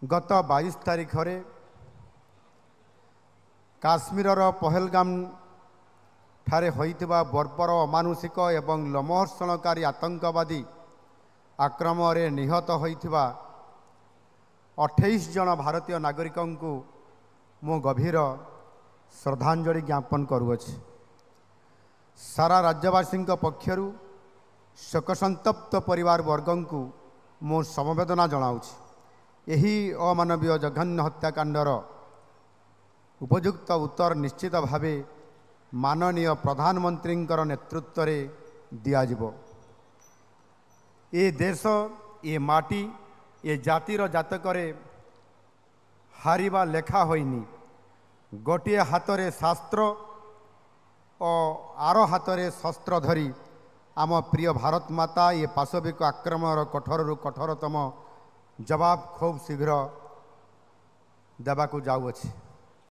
गत 22 तारिख रे काश्मीर पहलगाम ठारे होइतिबा बर्बर अमानुषिक एवं लोमहर्षणकारी आतंकवादी आक्रमण रे निहत होइतिबा 28 जन भारतीय नागरिक को मो गभीर श्रद्धांजलि ज्ञापन करुअछि। सारा राज्यवासी पक्षर शोकसंतप्त परिवार वर्ग को मो समवेदना जनाऊछि। यही अमानवीय जघन्य हत्याकांडर उपयुक्त उत्तर निश्चित भावे माननीय प्रधानमंत्री नेतृत्व रे दियाजिबो। ए देश ए माटी ए जातिर जातकरे हारिबा लेखा होइनी। गोटे हाथरे शास्त्र और आर हाथरे शस्त्र धरी आम प्रिय भारत माता ये पाशविक आक्रमण कठोर कठोरतम जवाब खूब शीघ्र देवाकू जाऊँगी।